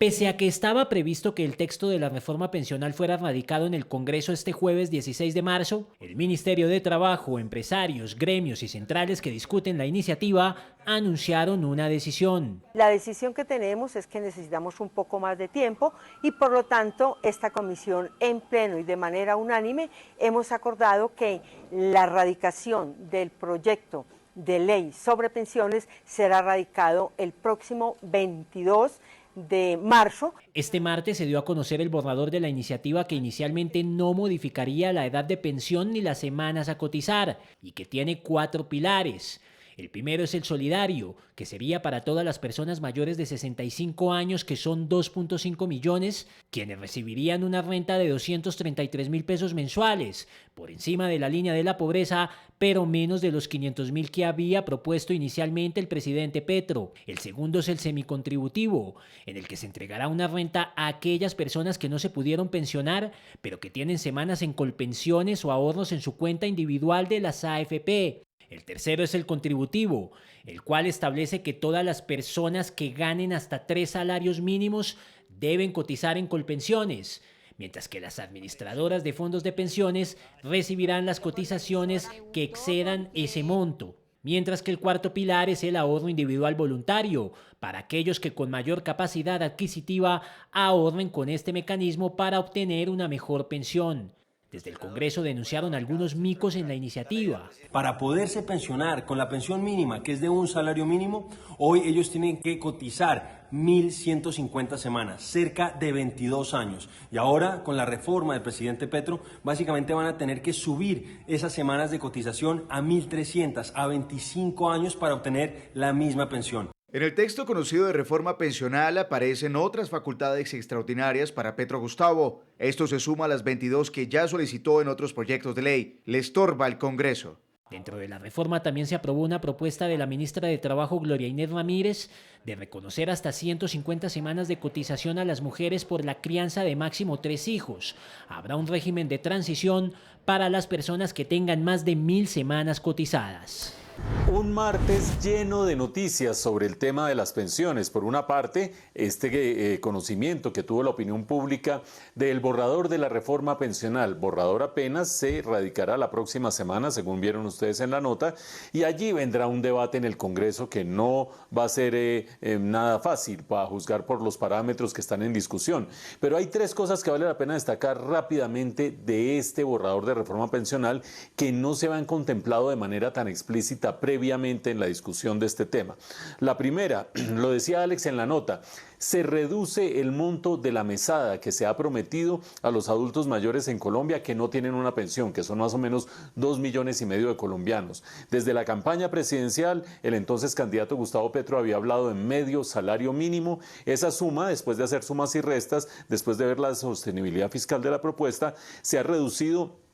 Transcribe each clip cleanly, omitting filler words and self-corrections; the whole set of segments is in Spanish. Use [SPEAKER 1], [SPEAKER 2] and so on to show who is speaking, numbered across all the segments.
[SPEAKER 1] Pese a que estaba previsto que el texto de la reforma pensional fuera radicado en el Congreso este jueves 16 de marzo, el Ministerio de Trabajo, empresarios, gremios y centrales que discuten la iniciativa anunciaron una decisión.
[SPEAKER 2] La decisión que tenemos es que necesitamos un poco más de tiempo y por lo tanto esta comisión en pleno y de manera unánime hemos acordado que la radicación del proyecto de ley sobre pensiones será radicado el próximo 22 de marzo.
[SPEAKER 1] Este martes se dio a conocer el borrador de la iniciativa que inicialmente no modificaría la edad de pensión ni las semanas a cotizar y que tiene 4 pilares. El primero es el solidario, que sería para todas las personas mayores de 65 años, que son 2.5 millones, quienes recibirían una renta de 233.000 pesos mensuales, por encima de la línea de la pobreza, pero menos de los 500.000 que había propuesto inicialmente el presidente Petro. El segundo es el semicontributivo, en el que se entregará una renta a aquellas personas que no se pudieron pensionar, pero que tienen semanas en colpensiones o ahorros en su cuenta individual de las AFP. El tercero es el contributivo, el cual establece que todas las personas que ganen hasta 3 salarios mínimos deben cotizar en Colpensiones, mientras que las administradoras de fondos de pensiones recibirán las cotizaciones que excedan ese monto. Mientras que el cuarto pilar es el ahorro individual voluntario, para aquellos que con mayor capacidad adquisitiva ahorren con este mecanismo para obtener una mejor pensión. Desde el Congreso denunciaron algunos micos en la iniciativa.
[SPEAKER 3] Para poderse pensionar con la pensión mínima, que es de un salario mínimo, hoy ellos tienen que cotizar 1.150 semanas, cerca de 22 años. Y ahora, con la reforma del presidente Petro, básicamente van a tener que subir esas semanas de cotización a 1.300, a 25 años para obtener la misma pensión.
[SPEAKER 4] En el texto conocido de reforma pensional aparecen otras facultades extraordinarias para Petro Gustavo. Esto se suma a las 22 que ya solicitó en otros proyectos de ley. Le estorba al Congreso.
[SPEAKER 1] Dentro de la reforma también se aprobó una propuesta de la ministra de Trabajo, Gloria Inés Ramírez, de reconocer hasta 150 semanas de cotización a las mujeres por la crianza de máximo 3 hijos. Habrá un régimen de transición para las personas que tengan más de 1.000 semanas cotizadas.
[SPEAKER 5] Un martes lleno de noticias sobre el tema de las pensiones. Por una parte, conocimiento que tuvo la opinión pública del borrador de la reforma pensional. Borrador apenas se radicará la próxima semana, según vieron ustedes en la nota, y allí vendrá un debate en el Congreso que no va a ser nada fácil para juzgar por los parámetros que están en discusión. Pero hay 3 cosas que vale la pena destacar rápidamente de este borrador de reforma pensional que no se habían contemplado de manera tan explícita previamente en la discusión de este tema. La primera, lo decía Alex en la nota, se reduce el monto de la mesada que se ha prometido a los adultos mayores en Colombia que no tienen una pensión, que son más o menos 2,5 millones de colombianos. Desde la campaña presidencial, el entonces candidato Gustavo Petro había hablado de medio salario mínimo. Esa suma, después de hacer sumas y restas, después de ver la sostenibilidad fiscal de la propuesta, se ha reducido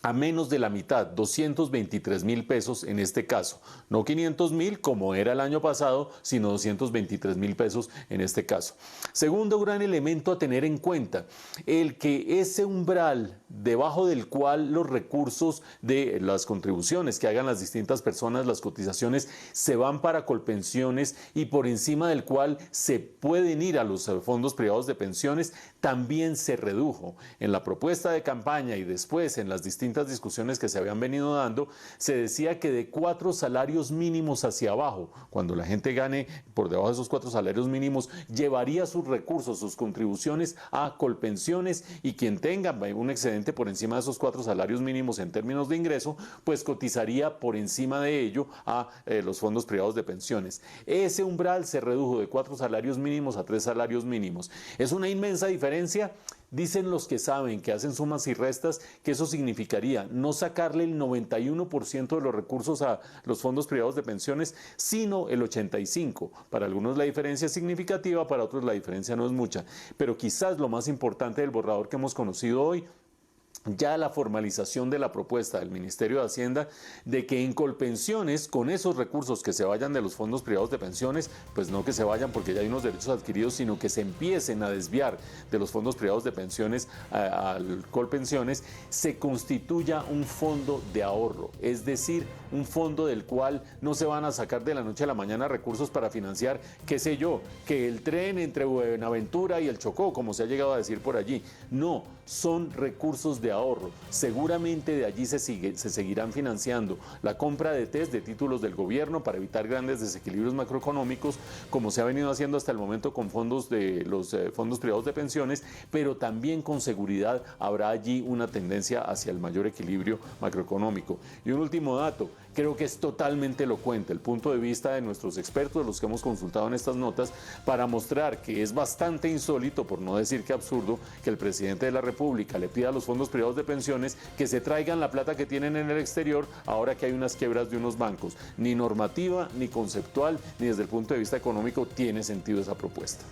[SPEAKER 5] a menos de la mitad, 223.000 pesos en este caso. No 500.000 como era el año pasado, sino 223.000 pesos en este caso. Segundo gran elemento a tener en cuenta, el que ese umbral debajo del cual los recursos de las contribuciones que hagan las distintas personas, las cotizaciones, se van para Colpensiones y por encima del cual se pueden ir a los fondos privados de pensiones, también se redujo. En la propuesta de campaña y después en las distintas discusiones que se habían venido dando, se decía que de 4 salarios mínimos hacia abajo, cuando la gente gane por debajo de esos 4 salarios mínimos, llevaría sus recursos, sus contribuciones a Colpensiones, y quien tenga un excedente por encima de esos 4 salarios mínimos en términos de ingreso, pues cotizaría por encima de ello a los fondos privados de pensiones. Ese umbral se redujo de 4 salarios mínimos a 3 salarios mínimos. Es una inmensa diferencia. Dicen los que saben, que hacen sumas y restas, que eso significaría no sacarle el 91% de los recursos a los fondos privados de pensiones, sino el 85%. Para algunos la diferencia es significativa, para otros la diferencia no es mucha. Pero quizás lo más importante del borrador que hemos conocido hoy ya la formalización de la propuesta del Ministerio de Hacienda de que en Colpensiones, con esos recursos que se vayan de los fondos privados de pensiones, pues no que se vayan porque ya hay unos derechos adquiridos, sino que se empiecen a desviar de los fondos privados de pensiones al Colpensiones, se constituya un fondo de ahorro, es decir, un fondo del cual no se van a sacar de la noche a la mañana recursos para financiar, qué sé yo, que el tren entre Buenaventura y el Chocó, como se ha llegado a decir por allí. No, son recursos de ahorro. Seguramente de allí se seguirán financiando la compra de test de títulos del gobierno para evitar grandes desequilibrios macroeconómicos, como se ha venido haciendo hasta el momento con fondos de los fondos privados de pensiones, pero también con seguridad habrá allí una tendencia hacia el mayor equilibrio macroeconómico. Y un último dato, creo que es totalmente elocuente el punto de vista de nuestros expertos, los que hemos consultado en estas notas, para mostrar que es bastante insólito, por no decir que absurdo, que el presidente de la República le pida a los fondos privados de pensiones que se traigan la plata que tienen en el exterior ahora que hay unas quiebras de unos bancos. Ni normativa, ni conceptual, ni desde el punto de vista económico tiene sentido esa propuesta.